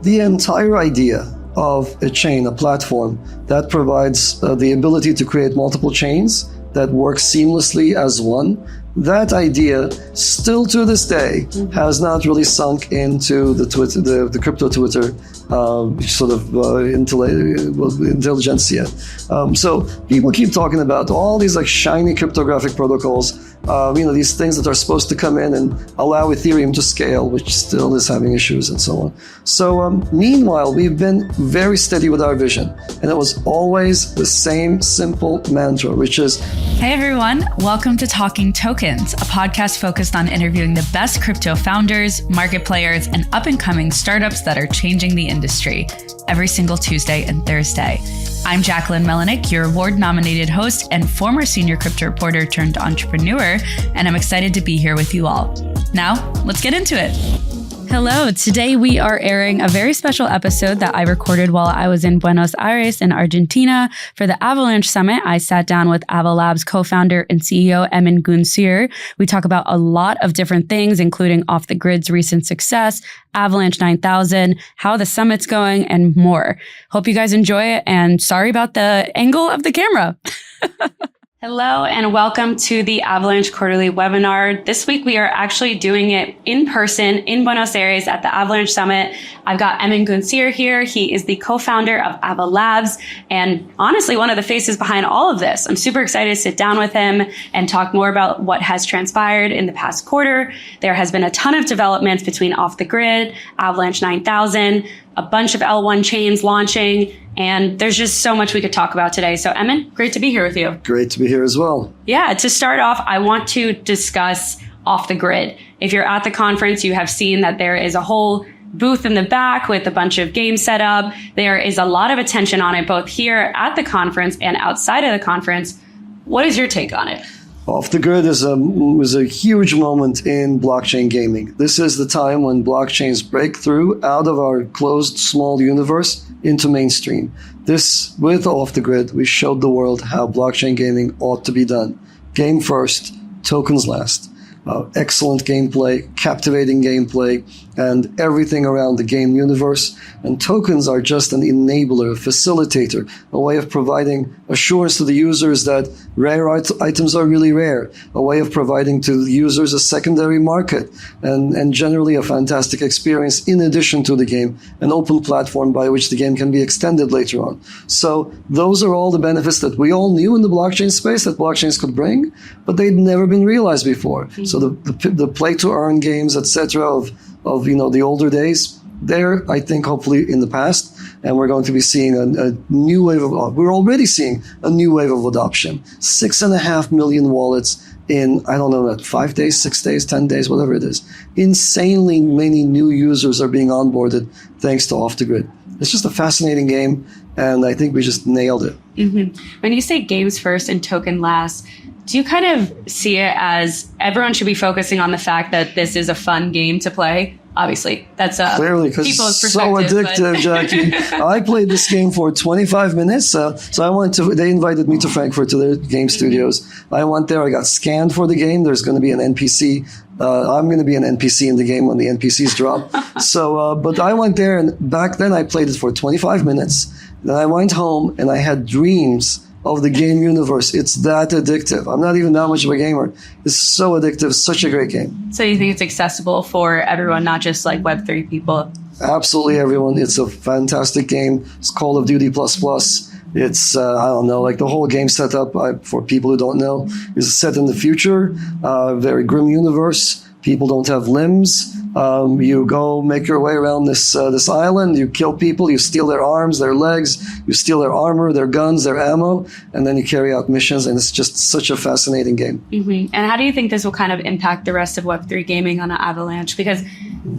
the entire idea of a chain, a platform that provides the ability to create multiple chains that work seamlessly as one, that idea still to this day has not really sunk into the Twitter, the crypto Twitter intelligentsia. So people keep talking about all these like shiny cryptographic protocols, these things that are supposed to come in and allow Ethereum to scale, which still is having issues and so on. So meanwhile, we've been very steady with our vision, and it was always the same simple mantra, which is, hey everyone, welcome to Talking Tokens, a podcast focused on interviewing the best crypto founders, market players, and up-and-coming startups that are changing the industry every single Tuesday and Thursday. I'm Jacquelyn, your award-nominated host and former senior crypto reporter turned entrepreneur, and I'm excited to be here with you all. Now, let's get into it. Hello, today we are airing a very special episode that I recorded while I was in Buenos Aires in Argentina for the Avalanche Summit. I sat down with Ava Labs co-founder and CEO Emin Gün Sirer. We talk about a lot of different things, including Off The Grid's recent success, Avalanche9000, how the summit's going, and more. Hope you guys enjoy it, and sorry about the angle of the camera. Hello and welcome to the Avalanche quarterly webinar. This week we are actually doing it in person in Buenos Aires at the Avalanche Summit. I've got Emin Gün Sirer here. He is the co-founder of Ava Labs and honestly one of the faces behind all of this. I'm super excited to sit down with him and talk more about what has transpired in the past quarter. There has been a ton of developments between Off The Grid, Avalanche9000, a bunch of L1 chains launching, and there's just so much we could talk about today. So Emin, great to be here with you. Great to be here as well. Yeah, to start off, I want to discuss Off The Grid. If you're at the conference, you have seen that there is a whole booth in the back with a bunch of games set up. There is a lot of attention on it, both here at the conference and outside of the conference. What is your take on it? Off The Grid was a huge moment in blockchain gaming. This is the time when blockchains break through out of our closed small universe into mainstream. This, with Off The Grid, we showed the world how blockchain gaming ought to be done. Game first, tokens last. Excellent gameplay, captivating gameplay, and everything around the game universe. And tokens are just an enabler, a facilitator, a way of providing assurance to the users that rare items are really rare, a way of providing to the users a secondary market, and generally a fantastic experience in addition to the game, an open platform by which the game can be extended later on. So those are all the benefits that we all knew in the blockchain space that blockchains could bring, but they'd never been realized before. So the play to earn games, etc., of the older days, they're, I think, hopefully in the past, and we're going to be seeing a new wave of, we're already seeing a new wave of adoption. 6.5 million wallets in, 5 days, 6 days, 10 days, whatever it is. Insanely many new users are being onboarded thanks to Off The Grid. It's just a fascinating game, and I think we just nailed it. Mm-hmm. When you say games first and token last, do you kind of see it as everyone should be focusing on the fact that this is a fun game to play? Obviously, that's clearly because it's so addictive, Jackie. I played this game for 25 minutes. So they invited me to Frankfurt to their game studios. I went there. I got scanned for the game. There's going to be an NPC. I'm going to be an NPC in the game when the NPCs drop. But I went there, and back then I played it for 25 minutes. Then I went home and I had dreams of the game universe. It's that addictive. I'm not even that much of a gamer. It's so addictive. Such a great game. So you think it's accessible for everyone, not just like Web3 people? Absolutely everyone. It's a fantastic game. It's Call of Duty++. It's, like the whole game setup, for people who don't know, is set in the future, very grim universe. People don't have limbs. You go make your way around this island. You kill people. You steal their arms, their legs. You steal their armor, their guns, their ammo, and then you carry out missions. And it's just such a fascinating game. Mm-hmm. And how do you think this will kind of impact the rest of Web3 gaming on Avalanche? Because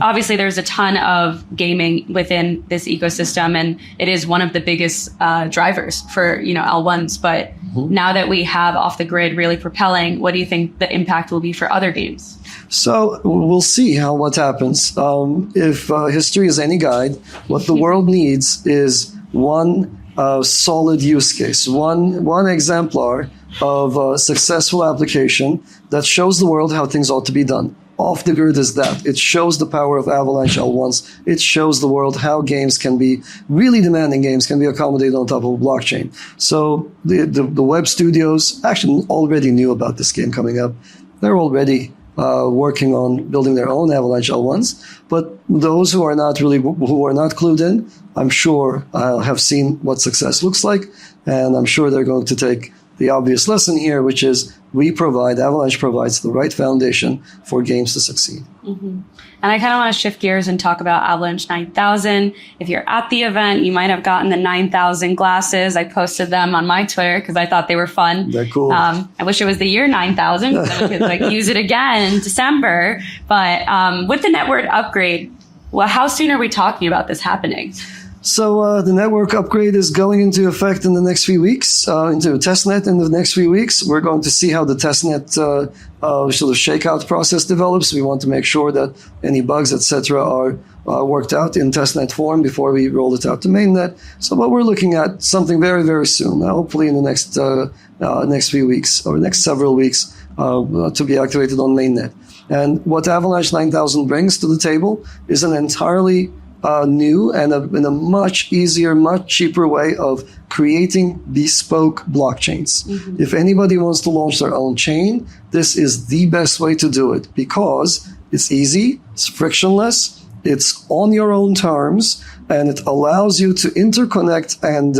obviously there's a ton of gaming within this ecosystem, and it is one of the biggest drivers for L1s. But now that we have Off The Grid really propelling, what do you think the impact will be for other games? So we'll see what happens. If history is any guide, what the world needs is one solid use case, one exemplar of a successful application that shows the world how things ought to be done. Off The Grid is that. It shows the power of Avalanche L1s. It shows the world how games can be, really demanding games can be accommodated on top of a blockchain. So the web studios actually already knew about this game coming up. They're already working on building their own Avalanche L1s. But those who are not clued in, I'm sure have seen what success looks like. And I'm sure they're going to take the obvious lesson here, which is Avalanche provides the right foundation for games to succeed. Mm-hmm. And I kind of want to shift gears and talk about Avalanche 9000. If you're at the event, you might have gotten the 9000 glasses. I posted them on my Twitter because I thought they were fun. They're cool. I wish it was the year 9000 because I could use it again in December. But with the network upgrade, well, how soon are we talking about this happening? So the network upgrade is going into effect in the next few weeks, into testnet in the next few weeks. We're going to see how the testnet sort of shakeout process develops. We want to make sure that any bugs, etc., are worked out in testnet form before we roll it out to mainnet. So, but we're looking at something very, very soon, hopefully in the next few weeks or next several weeks to be activated on mainnet. And what Avalanche 9000 brings to the table is an entirely new and in a much easier, much cheaper way of creating bespoke blockchains. Mm-hmm. If anybody wants to launch their own chain, this is the best way to do it because it's easy, it's frictionless, it's on your own terms, and it allows you to interconnect and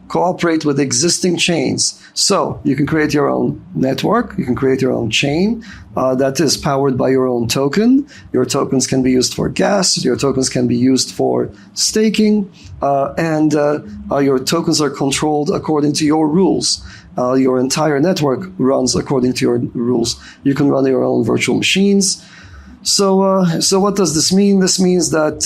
cooperate with existing chains. So you can create your own network, you can create your own chain that is powered by your own token. Your tokens can be used for gas, your tokens can be used for staking, and your tokens are controlled according to your rules. Your entire network runs according to your rules. You can run your own virtual machines. So what does this mean? This means that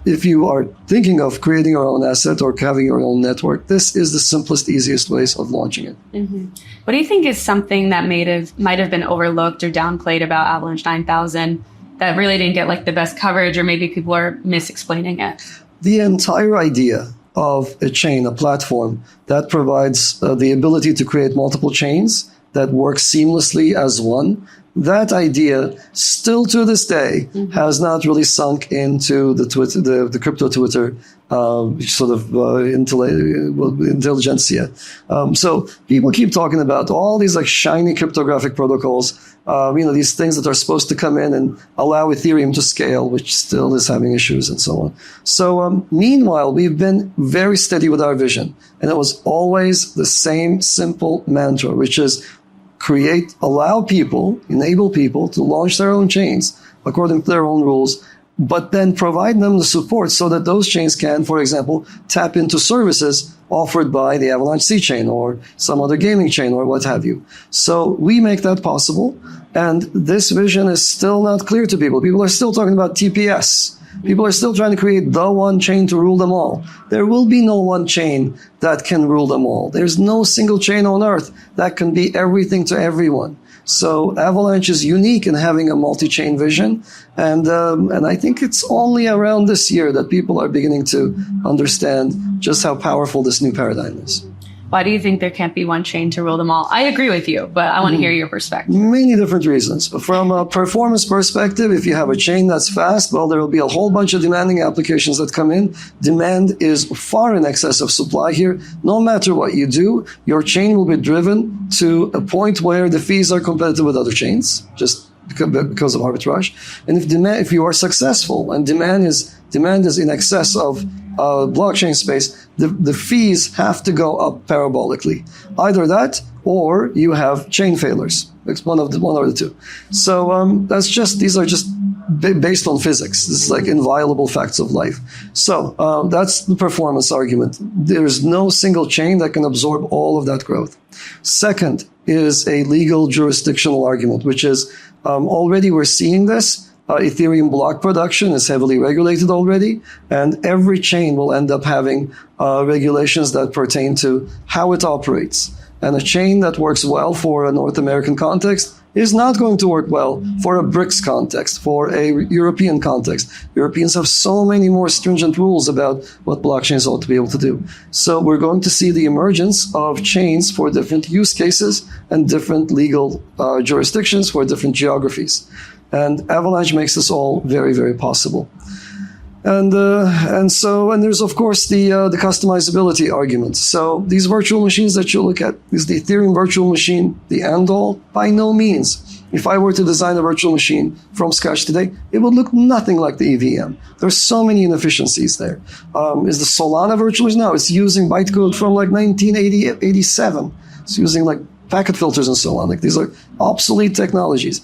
if you are thinking of creating your own asset or having your own network, this is the simplest, easiest ways of launching it. Mm-hmm. What do you think is something that might have been overlooked or downplayed about Avalanche 9000 that really didn't get like the best coverage, or maybe people are misexplaining it? The entire idea of a chain, a platform that provides the ability to create multiple chains that work seamlessly as one. That idea, still to this day, has not really sunk into the crypto Twitter intelligentsia. So people keep talking about all these like shiny cryptographic protocols, these things that are supposed to come in and allow Ethereum to scale, which still is having issues and so on. So meanwhile, we've been very steady with our vision, and it was always the same simple mantra, which is enable people to launch their own chains according to their own rules, but then provide them the support so that those chains can, for example, tap into services offered by the Avalanche C chain or some other gaming chain or what have you. So we make that possible, and this vision is still not clear to people. People are still talking about TPS. People are still trying to create the one chain to rule them all. There will be no one chain that can rule them all. There's no single chain on earth that can be everything to everyone. So Avalanche is unique in having a multi-chain vision. And I think it's only around this year that people are beginning to understand just how powerful this new paradigm is. Why do you think there can't be one chain to rule them all? I agree with you, but I want to hear your perspective. Many different reasons. From a performance perspective, if you have a chain that's fast, well, there will be a whole bunch of demanding applications that come in. Demand is far in excess of supply here. No matter what you do, your chain will be driven to a point where the fees are competitive with other chains, just because of arbitrage. And if you are successful and demand is in excess of blockchain space, the fees have to go up parabolically. Either that, or you have chain failures. It's one or the two. So these are just based on physics. This is like inviolable facts of life. So that's the performance argument. There's no single chain that can absorb all of that growth. Second is a legal jurisdictional argument, which is already we're seeing this. Ethereum block production is heavily regulated already, and every chain will end up having regulations that pertain to how it operates. And a chain that works well for a North American context is not going to work well for a BRICS context, for a European context. Europeans have so many more stringent rules about what blockchains ought to be able to do. So we're going to see the emergence of chains for different use cases and different legal jurisdictions for different geographies. And Avalanche makes this all very, very possible. And there's of course the customizability argument. So these virtual machines that you look at, is the Ethereum virtual machine the end all? By no means. If I were to design a virtual machine from scratch today, it would look nothing like the EVM. There's so many inefficiencies there. Is the Solana virtual machine? No, it's using bytecode from like 1987. It's using like packet filters and so on. Like these are obsolete technologies.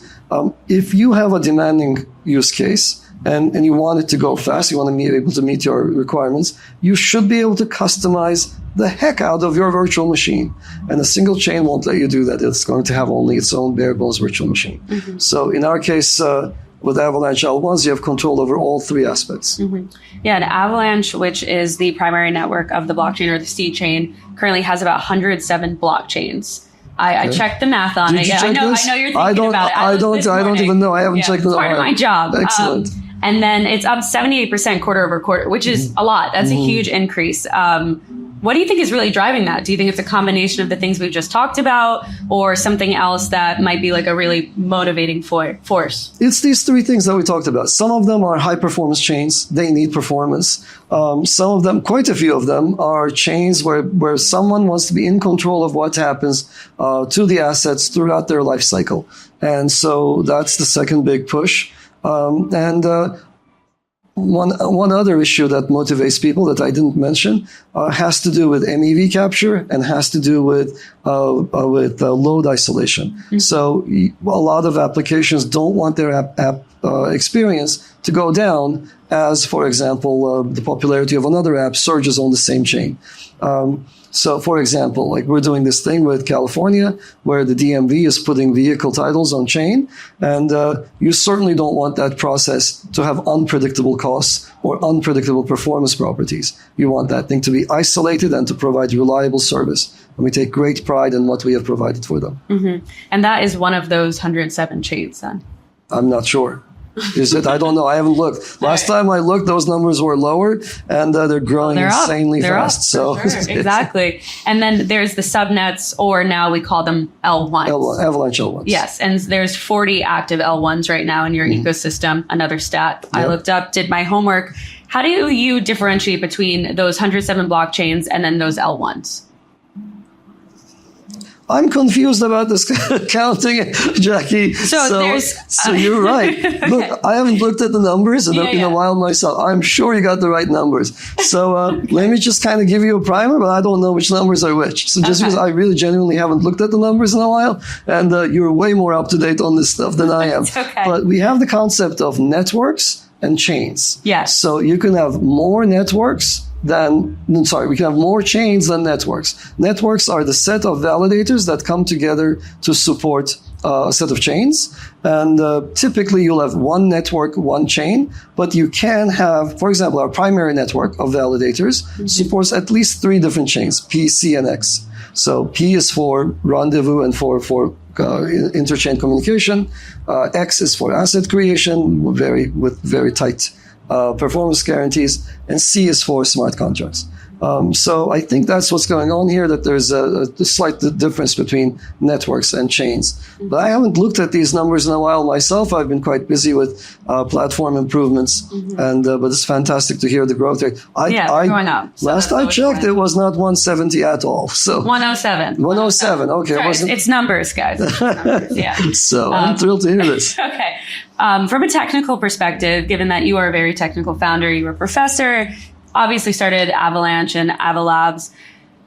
If you have a demanding use case and you want it to go fast, you want to be able to meet your requirements, you should be able to customize the heck out of your virtual machine. And a single chain won't let you do that. It's going to have only its own bare bones virtual machine. Mm-hmm. So in our case, with Avalanche L1s, you have control over all three aspects. Mm-hmm. Yeah, and Avalanche, which is the primary network of the blockchain or the seed chain, currently has about 107 blockchains. I checked the math on it. Yeah, I know you're thinking about it. I don't even know. I haven't checked the part of my job. Excellent. And then it's up 78% quarter over quarter, which is a lot. That's a huge increase. What do you think is really driving that? Do you think it's a combination of the things we've just talked about or something else that might be like a really motivating force? It's these three things that we talked about. Some of them are high performance chains. They need performance. Some of them, quite a few of them, are chains where someone wants to be in control of what happens to the assets throughout their life cycle. And so that's the second big push. One other issue that motivates people that I didn't mention has to do with MEV capture and has to do with load isolation. Mm-hmm. So a lot of applications don't want their app experience to go down as, for example, the popularity of another app surges on the same chain. So, for example, like we're doing this thing with California where the DMV is putting vehicle titles on chain, and you certainly don't want that process to have unpredictable costs or unpredictable performance properties. You want that thing to be isolated and to provide reliable service. And we take great pride in what we have provided for them. Mm-hmm. And that is one of those 107 chains then? I'm not sure. Is it? I don't know. I haven't looked. Last time I looked, those numbers were lower, and they're growing insanely fast. So exactly. And then there's the subnets, or now we call them L1s. Avalanche L1s. Yes, and there's 40 active L1s right now in your ecosystem. Another stat I looked up, did my homework. How do you differentiate between those 107 blockchains and then those L1s? I'm confused about this counting, Jackie. So you're right. Okay. Look, I haven't looked at the numbers in a while myself. I'm sure you got the right numbers. So let me just kind of give you a primer, but I don't know which numbers are which. So just because I really genuinely haven't looked at the numbers in a while, and you're way more up to date on this stuff than I am. Okay. But we have the concept of networks and chains. Yes. So you can have more networks we can have more chains than networks. Networks are the set of validators that come together to support a set of chains. And typically you'll have one network, one chain, but you can have, for example, our primary network of validators supports at least 3 different chains, P, C, and X. So P is for rendezvous and for interchain communication. X is for asset creation with very tight performance guarantees, and C is for smart contracts. So I think that's what's going on here, that there's a slight difference between networks and chains. But I haven't looked at these numbers in a while myself. I've been quite busy with platform improvements, and but it's fantastic to hear the growth rate. Going up. So last I checked, it was not 170 at all. So 107. 107. Okay, sorry, it's numbers, guys. It's numbers, yeah. So I'm thrilled to hear this. Okay. From a technical perspective, given that you are a very technical founder, you were a professor, obviously started Avalanche and Ava Labs.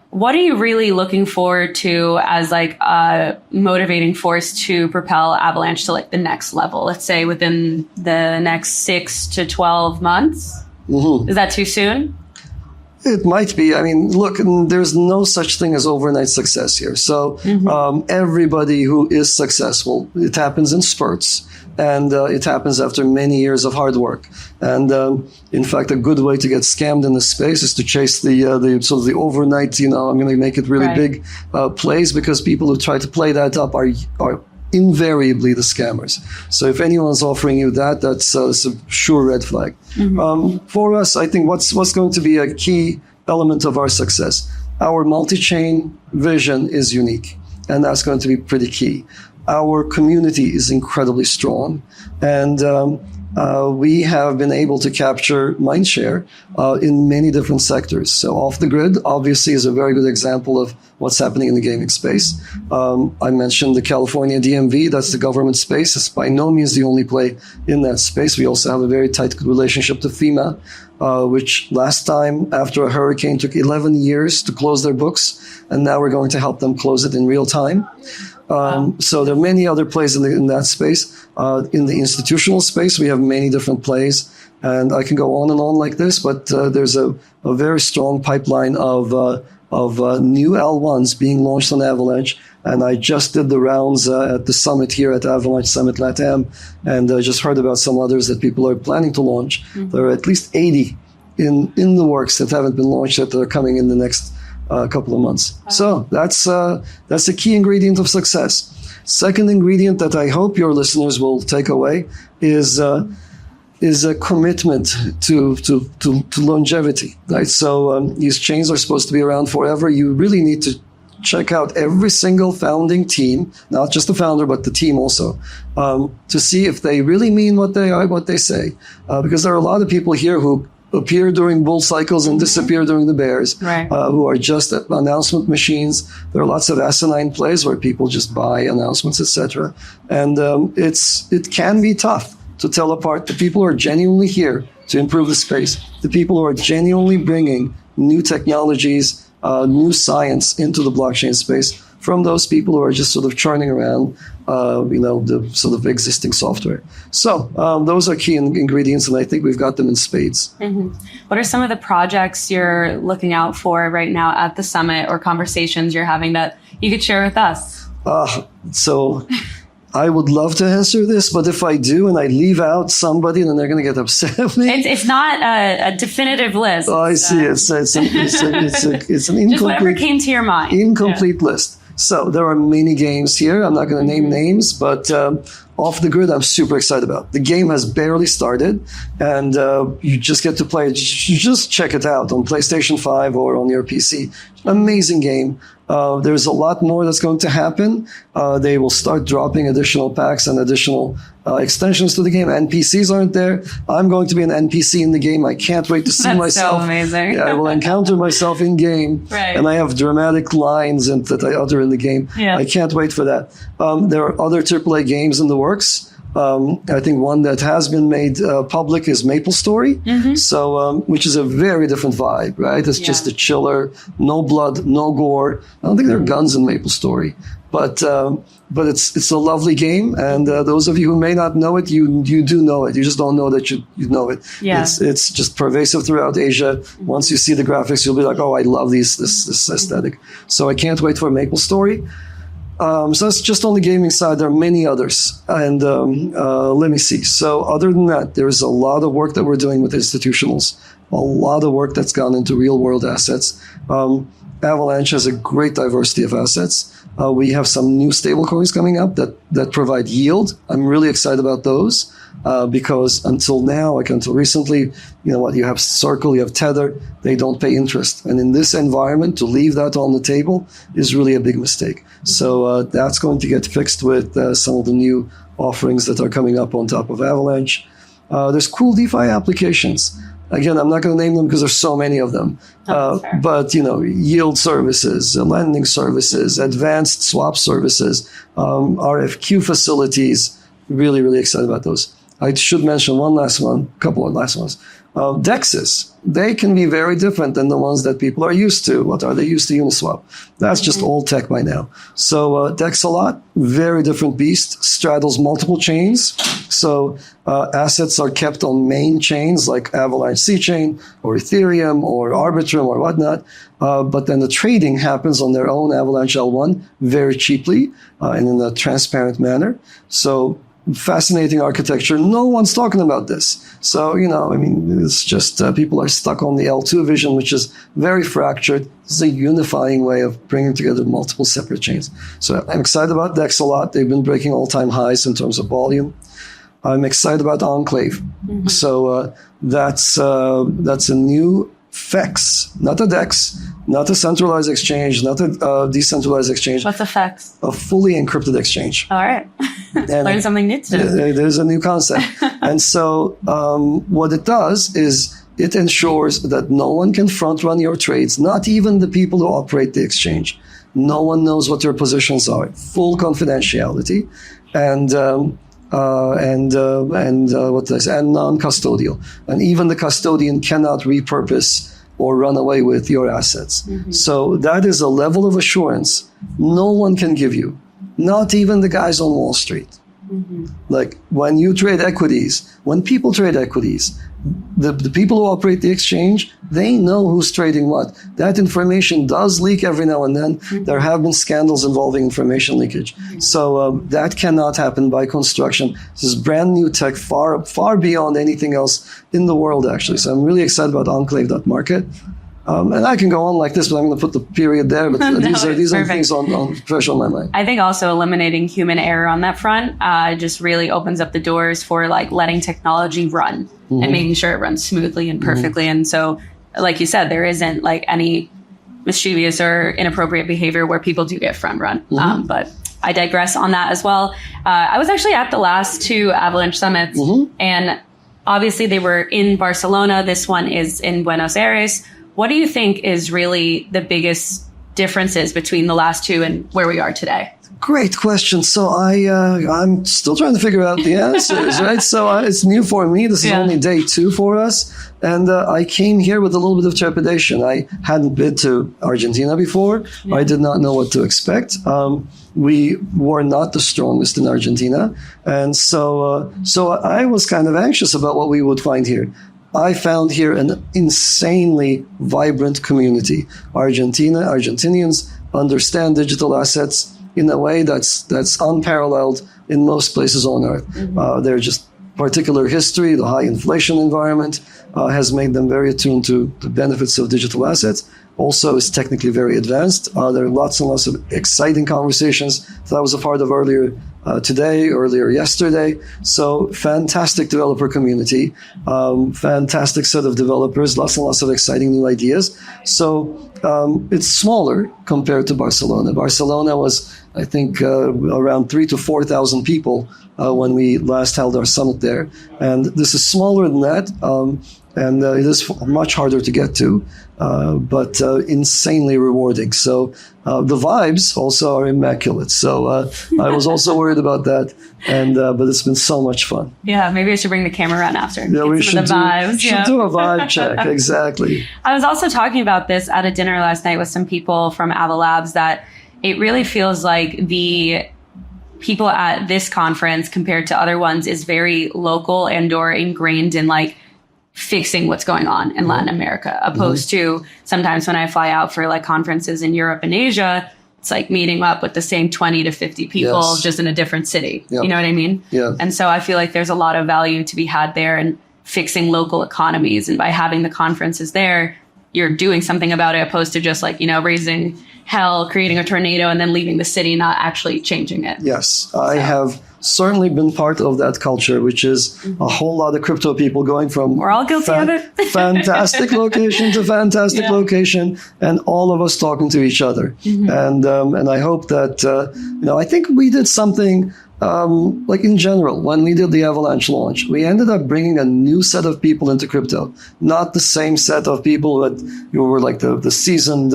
What are you really looking forward to as like a motivating force to propel Avalanche to like the next level? Let's say within the next 6 to 12 months. Mm-hmm. Is that too soon? It might be. I mean, look, there's no such thing as overnight success here. So everybody who is successful, it happens in spurts. And it happens after many years of hard work. And in fact, a good way to get scammed in this space is to chase the sort of the overnight, I'm going to make it really big plays, because people who try to play that up are invariably the scammers. So if anyone's offering you that, that's a sure red flag. For us, I think what's going to be a key element of our success, our multi-chain vision is unique. And that's going to be pretty key. our community is incredibly strong. And we have been able to capture mindshare in many different sectors. So Off The Grid, obviously, is a very good example of what's happening in the gaming space. I mentioned the California DMV. That's the government space. It's by no means the only play in that space. We also have a very tight relationship to FEMA, which last time, after a hurricane, took 11 years to close their books. And now we're going to help them close it in real time. So there are many other plays in that space. In the institutional space, we have many different plays, and I can go on and on like this, but there's a very strong pipeline of new L1s being launched on Avalanche. And I just did the rounds at the summit here at Avalanche Summit LATAM, and I just heard about some others that people are planning to launch. Mm-hmm. There are at least 80 in the works that haven't been launched that are coming in the next couple of months. So that's a key ingredient of success. Second ingredient that I hope your listeners will take away is a commitment to longevity, right? So these chains are supposed to be around forever. You really need to check out every single founding team, not just the founder, but the team also, to see if they really mean what they say. Because there are a lot of people here who appear during bull cycles and disappear during the bears, right. Who are just announcement machines. There are lots of asinine plays where people just buy announcements, etc. And it can be tough to tell apart the people who are genuinely here to improve the space, the people who are genuinely bringing new technologies, new science into the blockchain space, from those people who are just sort of churning around, the sort of existing software. So those are key ingredients, and I think we've got them in spades. Mm-hmm. What are some of the projects you're looking out for right now at the summit, or conversations you're having that you could share with us? So I would love to answer this, but if I do and I leave out somebody, then they're going to get upset at me. It's not a definitive list. Oh, I see. It's an incomplete. Just whatever came to your mind. Incomplete list. So there are many games here. I'm not going to name names, but Off The Grid, I'm super excited about. The game has barely started, and you just get to play it. You just check it out on PlayStation 5 or on your PC. Amazing game. There's a lot more that's going to happen. They will start dropping additional packs and additional extensions to the game. NPCs aren't there. I'm going to be an NPC in the game. I can't wait to see That's myself. So amazing. I will encounter myself in game, right. And I have dramatic lines that I utter in the game. Yeah. I can't wait for that. There are other AAA games in the works. I think one that has been made public is MapleStory, so which is a very different vibe, right? It's just a chiller, no blood, no gore. I don't think there are guns in MapleStory, but it's a lovely game, and those of you who may not know it, you do know it. You just don't know that you know it. Yeah. It's just pervasive throughout Asia. Once you see the graphics, you'll be like, oh, I love this aesthetic. So I can't wait for MapleStory. So that's just on the gaming side. There are many others. And let me see. So other than that, there is a lot of work that we're doing with institutionals, a lot of work that's gone into real world assets. Avalanche has a great diversity of assets. We have some new stablecoins coming up that provide yield. I'm really excited about those. Because until recently, you have Circle, you have Tether, they don't pay interest. And in this environment, to leave that on the table is really a big mistake. So that's going to get fixed with some of the new offerings that are coming up on top of Avalanche. There's cool DeFi applications. Again, I'm not going to name them because there's so many of them. But, yield services, lending services, advanced swap services, RFQ facilities, really, really excited about those. I should mention couple of last ones. DEXs, they can be very different than the ones that people are used to. What are they used to? Uniswap. That's just old tech by now. So DEX a lot, very different beast, straddles multiple chains. So assets are kept on main chains like Avalanche C chain or Ethereum or Arbitrum or whatnot. But then the trading happens on their own Avalanche L1 very cheaply and in a transparent manner. So fascinating architecture. No one's talking about this. So, it's just people are stuck on the L2 vision, which is very fractured. It's a unifying way of bringing together multiple separate chains. So I'm excited about DEX a lot. They've been breaking all-time highs in terms of volume. I'm excited about Enclave. So that's a new FEX, not a DEX, Not a centralized exchange, not a decentralized exchange. What's AVAX? A fully encrypted exchange. All right. Learn something new today. There's a new concept. And so what it does is it ensures that no one can front run your trades, not even the people who operate the exchange. No one knows what your positions are. Full confidentiality and what did I say? And non-custodial. And even the custodian cannot repurpose or run away with your assets. So that is a level of assurance no one can give you, not even the guys on Wall Street. Like when you trade equities, when people trade equities, the people who operate the exchange, they know who's trading what. That information does leak every now and then. There have been scandals involving information leakage. So that cannot happen by construction. This is brand new tech, far beyond anything else in the world, actually. So I'm really excited about Enclave.market. And I can go on like this, but I'm going to put the period there. But No, these are things fresh on my mind. I think also eliminating human error on that front just really opens up the doors for like letting technology run and making sure it runs smoothly and perfectly. And so, like you said, there isn't like any mischievous or inappropriate behavior where people do get front run. But I digress on that as well. I was actually at the last two Avalanche Summits, and obviously they were in Barcelona. This one is in Buenos Aires. What do you think is really the biggest differences between the last two and where we are today? Great question. So I'm still trying to figure out the answers, right? So it's new for me. This is only day 2 for us. And I came here with a little bit of trepidation. I hadn't been to Argentina before. I did not know what to expect. We were not the strongest in Argentina. And so I was kind of anxious about what we would find here. I found here an insanely vibrant community. Argentinians understand digital assets in a way that's unparalleled in most places on earth. They're just particular history, the high inflation environment has made them very attuned to the benefits of digital assets. Also, it's technically very advanced. There are lots and lots of exciting conversations that I was a part of earlier yesterday. So fantastic developer community, fantastic set of developers, lots and lots of exciting new ideas. So it's smaller compared to Barcelona. Barcelona was, I think, around 3,000 to 4,000 people when we last held our summit there. And this is smaller than that. And it is much harder to get to, but insanely rewarding. So the vibes also are immaculate. So I was also worried about that, but it's been so much fun. Yeah, maybe I should bring the camera around after. Yeah, we should do a vibe check. Exactly. I was also talking about this at a dinner last night with some people from Ava Labs that it really feels like the people at this conference compared to other ones is very local and or ingrained in like fixing what's going on in Latin America, opposed to sometimes when I fly out for like conferences in Europe and Asia, it's like meeting up with the same 20 to 50 people just in a different city. You know what I mean? Yeah. And so I feel like there's a lot of value to be had there in fixing local economies. And by having the conferences there, you're doing something about it, opposed to just like, raising hell, creating a tornado, and then leaving the city, not actually changing it. Yes, I have certainly been part of that culture, which is a whole lot of crypto people going from we're all guilty of it. fantastic location to fantastic location, and all of us talking to each other. And I hope that I think we did something like in general when we did the Avalanche launch. We ended up bringing a new set of people into crypto, not the same set of people that were like the seasoned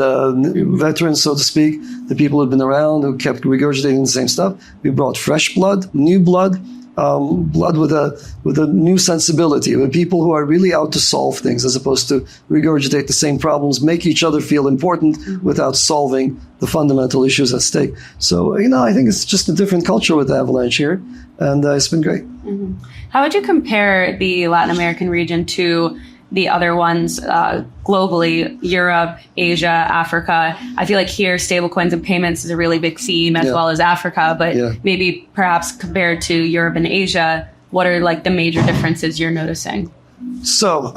veterans, so to speak, the people who'd been around who kept regurgitating the same stuff. We brought fresh blood, new blood. Blood with a new sensibility, with people who are really out to solve things as opposed to regurgitate the same problems, make each other feel important without solving the fundamental issues at stake. So, I think it's just a different culture with Avalanche here, and it's been great. How would you compare the Latin American region to the other ones globally, Europe, Asia, Africa? I feel like here, stablecoins and payments is a really big theme, as well as Africa, but maybe perhaps compared to Europe and Asia, what are like the major differences you're noticing? So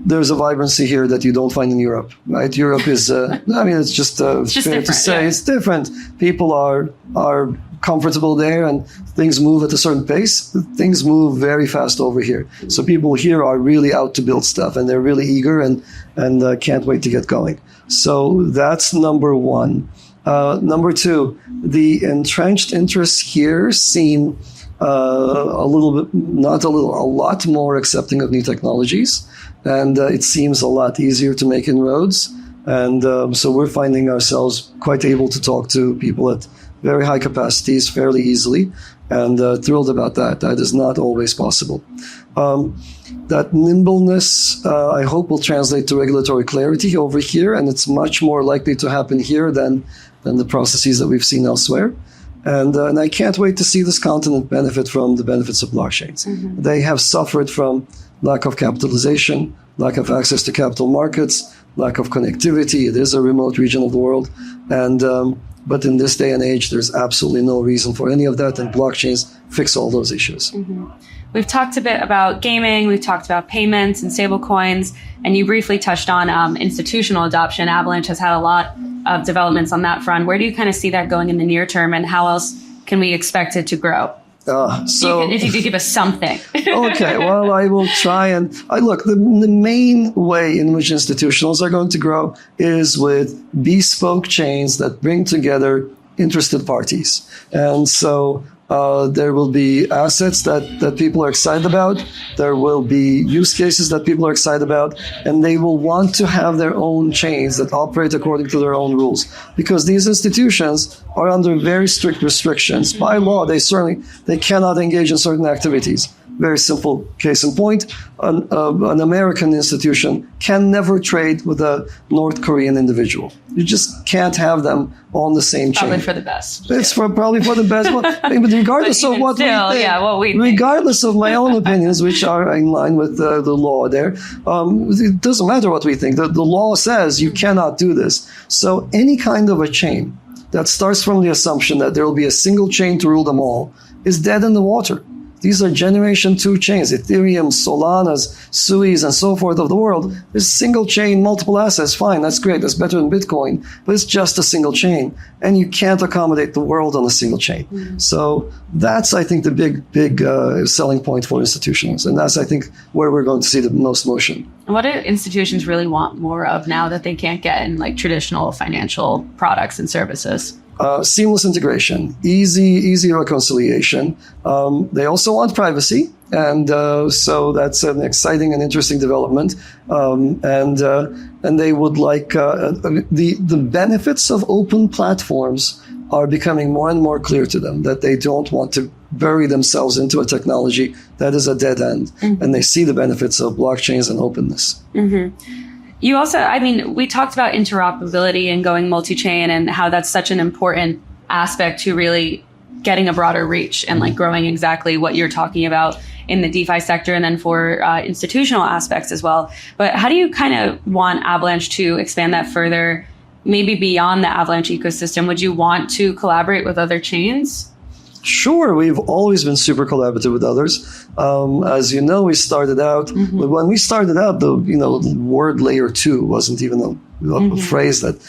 there's a vibrancy here that you don't find in Europe, right? Europe is, it's just fair different, to say it's different. People are comfortable there and things move at a certain pace, things move very fast over here. So people here are really out to build stuff, and they're really eager and can't wait to get going. So that's number one. Number two, the entrenched interests here seem a lot more accepting of new technologies, and it seems a lot easier to make inroads. And so we're finding ourselves quite able to talk to people at very high capacities fairly easily, and thrilled about that. That is not always possible. That nimbleness, I hope, will translate to regulatory clarity over here, and it's much more likely to happen here than the processes that we've seen elsewhere. And I can't wait to see this continent benefit from the benefits of blockchains. Mm-hmm. They have suffered from lack of capitalization, lack of access to capital markets, lack of connectivity. It is a remote region of the world. And but in this day and age, there's absolutely no reason for any of that, and blockchains fix all those issues. Mm-hmm. We've talked a bit about gaming, we've talked about payments and stablecoins, and you briefly touched on institutional adoption. Avalanche has had a lot of developments on that front. Where do you kind of see that going in the near term, and how else can we expect it to grow? If you could give us something. Okay, well, I will try and look. The main way in which institutionals are going to grow is with bespoke chains that bring together interested parties, and so there will be assets that people are excited about. There will be use cases that people are excited about, and they will want to have their own chains that operate according to their own rules, because these institutions are under very strict restrictions. By law, they cannot engage in certain activities. Very simple case in point, an American institution can never trade with a North Korean individual. You just can't have them on the same chain. Probably for the best. It's probably for the best. But regardless of what we think, regardless of my own opinions, which are in line with the law there, it doesn't matter what we think. The law says you cannot do this. So any kind of a chain that starts from the assumption that there will be a single chain to rule them all is dead in the water. These are generation 2 chains, Ethereum, Solanas, Suis, and so forth of the world. There's single chain, multiple assets. Fine, that's great. That's better than Bitcoin. But it's just a single chain. And you can't accommodate the world on a single chain. Mm-hmm. So that's, I think, the big selling point for institutions. And that's, I think, where we're going to see the most motion. And what do institutions really want more of now that they can't get in like traditional financial products and services? Seamless integration, easy reconciliation. They also want privacy, and so that's an exciting and interesting development. And they would like the benefits of open platforms are becoming more and more clear to them, that they don't want to bury themselves into a technology that is a dead end, mm-hmm. and they see the benefits of blockchains and openness. Mm-hmm. You also, we talked about interoperability and going multi-chain and how that's such an important aspect to really getting a broader reach and like growing exactly what you're talking about in the DeFi sector, and then for institutional aspects as well. But how do you kind of want Avalanche to expand that further, maybe beyond the Avalanche ecosystem? Would you want to collaborate with other chains? Sure, we've always been super collaborative with others. As you know, we started out, mm-hmm. when we started out, the word layer 2 wasn't even a phrase that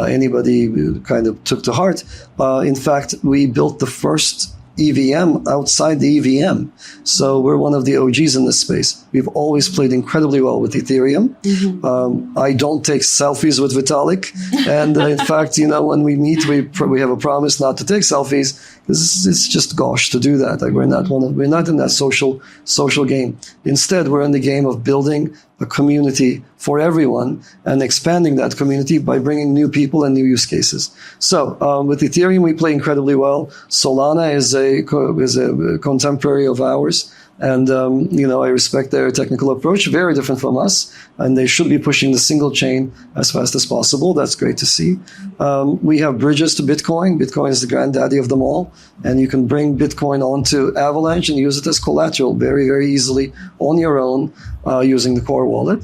anybody kind of took to heart. In fact, we built the first EVM outside the EVM. So we're one of the OGs in this space. We've always played incredibly well with Ethereum. Mm-hmm. I don't take selfies with Vitalik. And in fact, when we meet, we have a promise not to take selfies. It's just gauche to do that. Like we're not in that social game. Instead, we're in the game of building a community for everyone and expanding that community by bringing new people and new use cases. So with Ethereum, we play incredibly well. Solana is a contemporary of ours. And, I respect their technical approach, very different from us. And they should be pushing the single chain as fast as possible. That's great to see. We have bridges to Bitcoin. Bitcoin is the granddaddy of them all. And you can bring Bitcoin onto Avalanche and use it as collateral very, very easily on your own using the core wallet.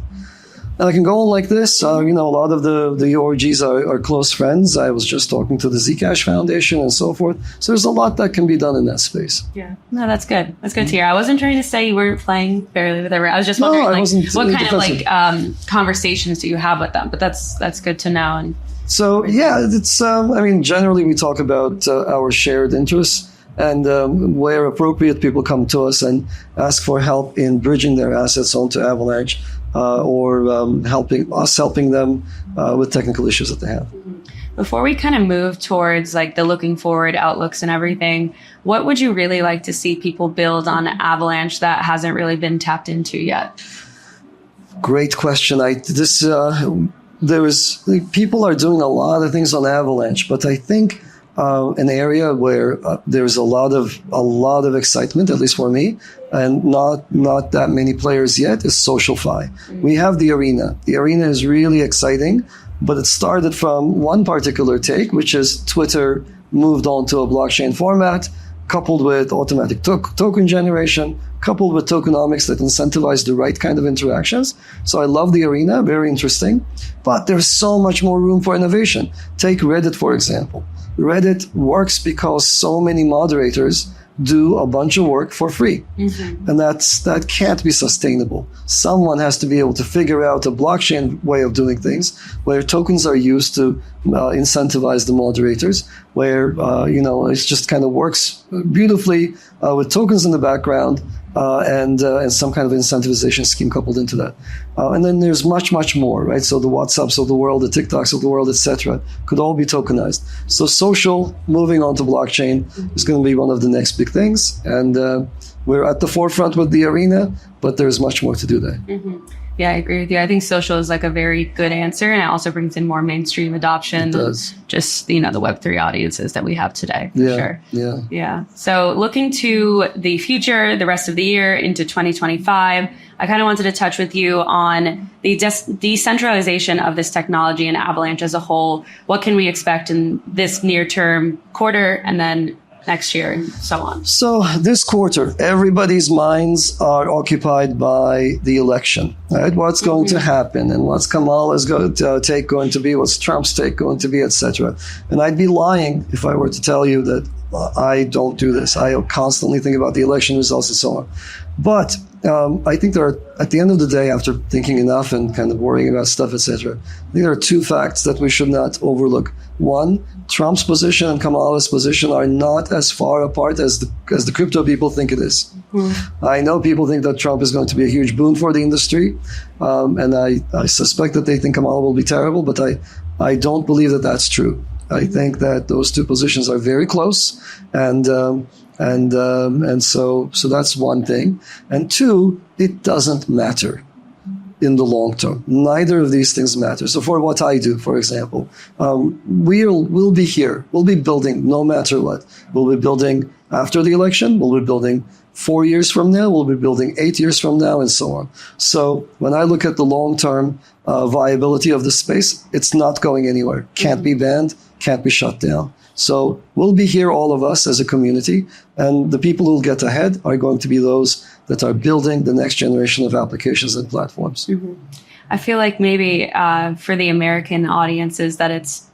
And I can go on like this. A lot of the orgs are close friends. I was just talking to the Zcash Foundation and so forth. So there's a lot that can be done in that space. Yeah. No, that's good. That's good to hear. I wasn't trying to say you weren't playing fairly with everyone. I was just wondering what kind of conversations do you have with them? But that's good to know. And so, yeah, it's, generally we talk about our shared interests. And where appropriate, people come to us and ask for help in bridging their assets onto Avalanche or helping them with technical issues that they have. Before we kind of move towards like the looking forward outlooks and everything, what would you really like to see people build on Avalanche that hasn't really been tapped into yet? Great question. People are doing a lot of things on Avalanche, but I think an area where there's a lot of excitement, at least for me, and not that many players yet, is SocialFi. We have the arena. The arena is really exciting, but it started from one particular take, which is Twitter moved on to a blockchain format, coupled with automatic token generation, coupled with tokenomics that incentivize the right kind of interactions. So I love the arena, very interesting, but there's so much more room for innovation. Take Reddit, for example. Reddit works because so many moderators do a bunch of work for free. Mm-hmm. And that can't be sustainable. Someone has to be able to figure out a blockchain way of doing things where tokens are used to incentivize the moderators, where it just kind of works beautifully with tokens in the background and some kind of incentivization scheme coupled into that. And then there's much, much more, right? So the WhatsApps of the world, the TikToks of the world, etc., could all be tokenized. So social moving onto blockchain is going to be one of the next big things. And we're at the forefront with the arena, but there's much more to do there. Mm-hmm. Yeah, I agree with you. I think social is like a very good answer, and it also brings in more mainstream adoption than just, the Web3 audiences that we have today, for sure. Yeah. So looking to the future, the rest of the year into 2025, I kind of wanted to touch with you on the decentralization of this technology and Avalanche as a whole. What can we expect in this near-term quarter and then next year and so on? So this quarter, everybody's minds are occupied by the election, right? What's going to happen and what's Kamala's take going to be, what's Trump's take going to be, etc. And I'd be lying if I were to tell you that I don't do this. I constantly think about the election results and so on. But I think at the end of the day, after thinking enough and kind of worrying about stuff, etc., I think there are two facts that we should not overlook. One, Trump's position and Kamala's position are not as far apart as the crypto people think it is. I know people think that Trump is going to be a huge boon for the industry, and I suspect that they think Kamala will be terrible, but I don't believe that that's true. I think that those two positions are very close, and so that's one thing. And two, it doesn't matter in the long term. Neither of these things matter. So for what I do, for example, we'll be here. We'll be building no matter what. We'll be building after the election. We'll be building 4 years from now. We'll be building 8 years from now, and so on. So when I look at the long-term viability of the space, it's not going anywhere. Can't be banned. Can't be shut down. So we'll be here, all of us as a community, and the people who will get ahead are going to be those that are building the next generation of applications and platforms. Mm-hmm. I feel like maybe for the American audiences that it's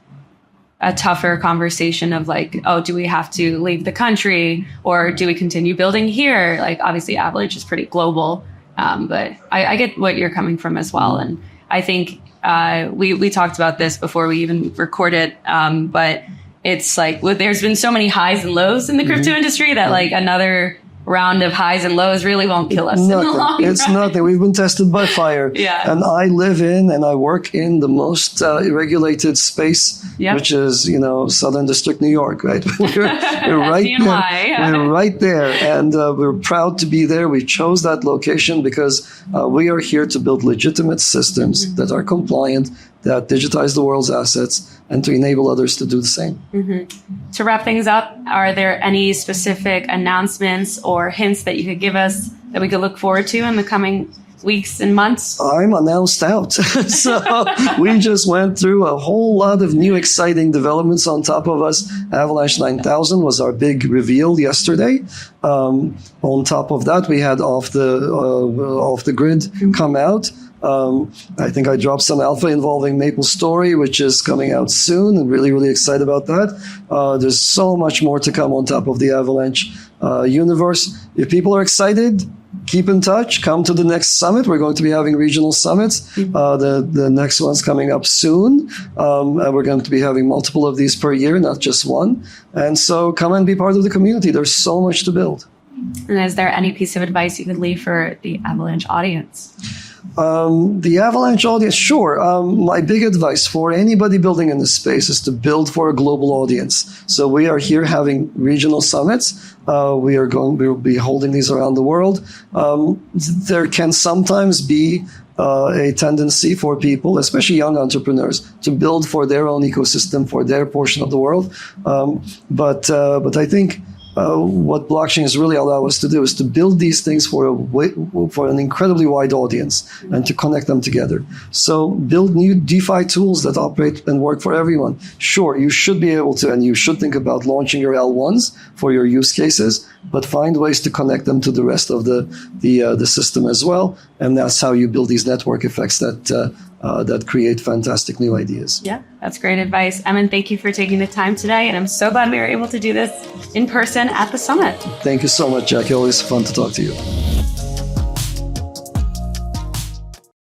a tougher conversation of like, oh, do we have to leave the country or do we continue building here? Like obviously Avalanche is pretty global, but I get what you're coming from as well. Mm-hmm. And I think we talked about this before we even recorded, but it's like there's been so many highs and lows in the crypto industry that like another round of highs and lows really won't kill us. Nothing. In the long It's run. nothing. We've been tested by fire. Yeah. And I live in and I work in the most regulated space, which is, Southern District, New York, right? We're right there. We're right there. And we're proud to be there. We chose that location because we are here to build legitimate systems that are compliant, that digitize the world's assets, and to enable others to do the same. Mm-hmm. To wrap things up, are there any specific announcements or hints that you could give us that we could look forward to in the coming weeks and months? I'm announced out. So we just went through a whole lot of new exciting developments on top of us. Avalanche9000 was our big reveal yesterday. On top of that, we had Off the Grid come out. I think I dropped some alpha involving MapleStory, which is coming out soon. I'm really, really excited about that. There's so much more to come on top of the Avalanche universe. If people are excited, keep in touch. Come to the next summit. We're going to be having regional summits. The next one's coming up soon. And we're going to be having multiple of these per year, not just one. And so come and be part of the community. There's so much to build. And is there any piece of advice you could leave for the Avalanche audience? The Avalanche audience, sure. My big advice for anybody building in this space is to build for a global audience. So we are here having regional summits. We'll be holding these around the world. There can sometimes be a tendency for people, especially young entrepreneurs, to build for their own ecosystem, for their portion of the world. But I think what blockchain is really allow us to do is to build these things for an incredibly wide audience and to connect them together. So build new DeFi tools that operate and work for everyone. Sure, you should be able to, and you should think about launching your L1s for your use cases, but find ways to connect them to the rest of the system as well. And that's how you build these network effects that create fantastic new ideas. Yeah, that's great advice. Emin, thank you for taking the time today. And I'm so glad we were able to do this in person at the summit. Thank you so much, Jackie. Always fun to talk to you.